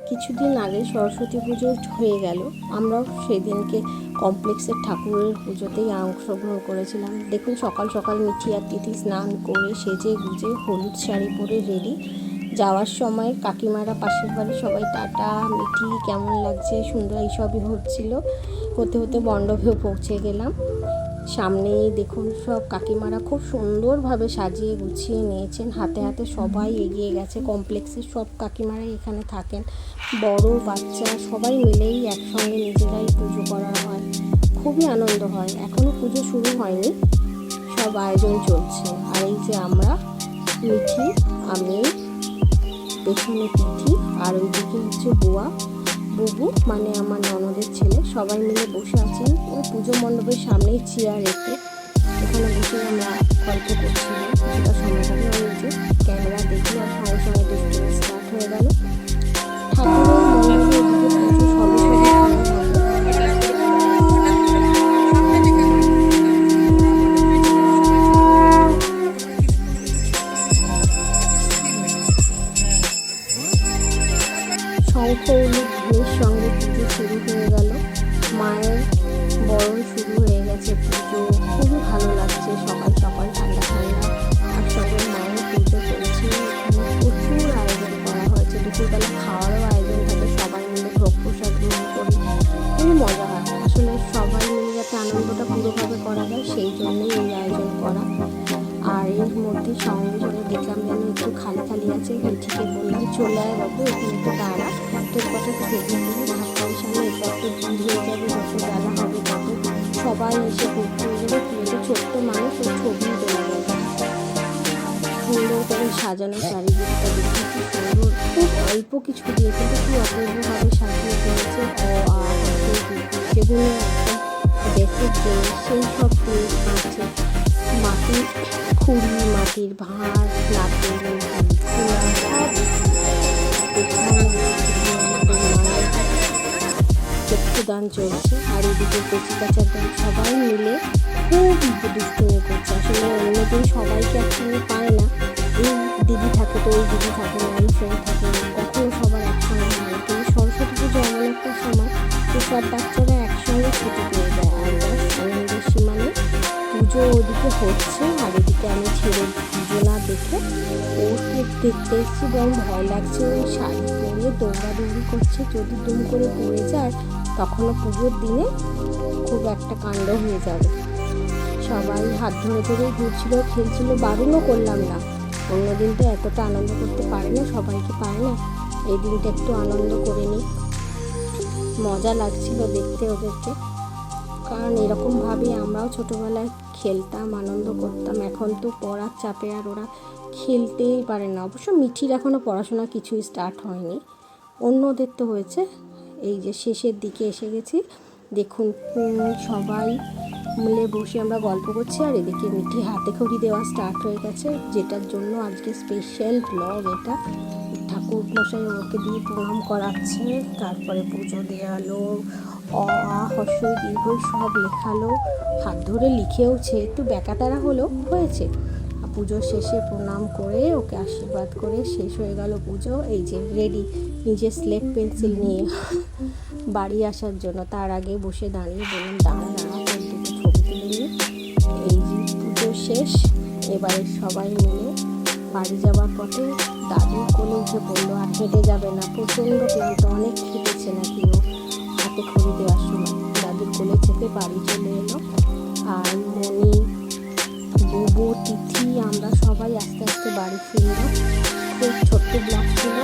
কিছুদিন আগে সরস্বতী পুজো হয়ে গেল, আমরাও সেদিনকে কমপ্লেক্সের ঠাকুরের পুজোতেই অংশগ্রহণ করেছিলাম। দেখুন সকাল সকাল মিঠি আর তিথি স্নান করে সেজে গুজে হলুদ শাড়ি পরে রেডি। যাওয়ার সময় কাকিমারা পাশের বাড়ি সবাই টাটা, মিঠি কেমন লাগছে, সুন্দর, এইসবই হচ্ছিল। হতে হতে মণ্ডপেও পৌঁছে গেলাম। সামনেই দেখুন সব কাকিমারা খুব সুন্দরভাবে সাজিয়ে গুছিয়ে নিয়েছেন, হাতে হাতে সবাই এগিয়ে গেছে। কমপ্লেক্সের সব কাকিমারাই এখানে থাকেন, বড় বাচ্চা সবাই মিলেই একসঙ্গে নিজেরাই পুজো করা হয়, খুবই আনন্দ হয়। এখনও পুজো শুরু হয়নি, সব আয়োজন চলছে। আর এই যে আমরা, মিঠি, আমি, পেছনে তিথি, আর ওইদিকে হচ্ছে বুবু মানে আমার ননদের ছেলে, সবাই মিলে বসে আছেন ওই পুজো মণ্ডপের সামনেই চেয়ারেতে। এখানে বসে আমরা গল্প করছিলাম কিছুটা সময় ধরে। ওই যে ক্যামেরা দেখি আর সঙ্গে সঙ্গে দুষ্টুমি স্টার্ট হয়ে গেল। ঠাকুরের মণ্ডপের দিকে পুজো সবে সবে শঙ্খের সঙ্গে পুজো শুরু হয়ে গেল। মায়ের বরণ শুরু হয়ে গেছে, পুজো খুবই ভালো লাগছে। সকাল সকাল ঠান্ডা ঠান্ডা একসঙ্গে মায়ের পুজো চলছে। এখানে প্রচুর আয়োজন করা হয়েছে, দুপুরবেলা খাওয়ারও আয়োজন থাকে, সবাই মিলে ভোগ প্রসাদ গ্রহণ করি, খুবই মজা হয়। আসলে সবাই মিলে যাতে আনন্দটা পুরোভাবে করা যায় সেই জন্যই এই আয়োজন করা। আর এর মধ্যে সঙ্গে সঙ্গে দেখলাম যেন একটু খালি খালি আছে, মিঠিকে বললাম চলে আয় বাবু, এখানে একটু দাঁড়া, তোর কত ছবি তুলি, ঠাকুরের সামনে এটা একটু ভিড় হয়ে যাবে, যত বেলা হবে তত সবাই এসে ঘুরতে হয়ে যাবে, তুই তো ছোট্ট মানুষ, ওর ছবি তোলা যাবে। সুন্দর করে সাজানো চারিদিকটা দেখি, কি সুন্দর, খুব অল্প কিছু দিয়ে কিন্তু খুব অপূর্বভাবে সাজিয়ে তুলেছে। সেগুলো একদম দেখে যে সেই সব আছে, মাটির খুঁড়ি, মাটির ভাঁড়, লাটের চক্ষুদান চলছে। আর এদিকে কচি কাচার সবাই মিলে খুব দুষ্টুমি করছে। আসলে অন্যদিন সবাইকে একসঙ্গে পায় না, এই দিদি থাকে তো ওই দিদি থাকে না, এই ফ্রেন্ড থাকে না, কখনো সবার একসঙ্গে হয় না। কিন্তু সরস্বতী পুজো এমন একটা সময় যে সব বাচ্চারা একসঙ্গে ছুটি পেয়ে যায়। আর আনন্দের সীমা নেই। পুজো ওদিকে হচ্ছে আর এদিকে আমি ছেড়ে পুজো না দেখে ওকে দেখতে এসেছি, বরং ভয় লাগছে। ওই শাড়ি পরে দৌড়াদৌড়ি করছে, যদি দুম করে পড়ে যায় তখনও পুজোর দিনে খুব একটা কাণ্ড হয়ে যাবে। সবাই হাত ধরে ধরেই ঘুরছিল, খেলছিল, বারণও করলাম না। অন্য দিনটা এতটা আনন্দ করতে পারে না, সবাইকে পারে না, এই দিনটা একটু আনন্দ করে নিই। মজা লাগছিল দেখতে ওদেরকে, কারণ এরকমভাবে আমরাও ছোটোবেলায় খেলতাম, আনন্দ করতাম। এখন তো পড়ার চাপে আর ওরা খেলতেই পারে না। অবশ্য মিঠির এখনও পড়াশোনা কিছুই স্টার্ট হয়নি, অন্যদের তো হয়েছে। এই যে শেষের দিকে এসে গেছি, দেখুন সবাই মিলে বসে আমরা গল্প করছি আর এদিকে মিঠি হাতে খড়ি দেওয়া স্টার্ট হয়ে গেছে, যেটার জন্য আজকে স্পেশাল ব্লগ এটা। ঠাকুর মশাই ওকে দিয়ে প্রণাম করাচ্ছে, তারপরে পুজো দেওয়ালো, হর্ষই দীর্ঘই সব লেখালো, হাত ধরে লিখেওছে, একটু ব্যাকাতারা হলেও হয়েছে। পুজোর শেষে প্রণাম করে ওকে আশীর্বাদ করে শেষ হয়ে গেল পুজো। এই যে রেডি নিজের স্লেট পেন্সিল নিয়ে বাড়ি আসার জন্য। তার আগে বসে দাঁড়িয়ে বললাম দাঁড়া তোর দুটো ছবি তুলে নিই। এই যে পুজো শেষ, এবারে সবাই মিলে বাড়ি যাওয়ার পথে দাদুর কোলে উঠে পড়লো, আর হেঁটে যাবে না, প্রচণ্ড ক্লান্ত, অনেক খেটেছে নাকি ও হাতে খড়ি দেওয়ার সময়। দাদুর কোলে চেপে বাড়ি চলে এলো। আর মনি, বুবু, তিথি, আমরা সবাই আস্তে আস্তে বাড়ি ফিরলাম। খুব ছোট্ট ব্লগ ছিল।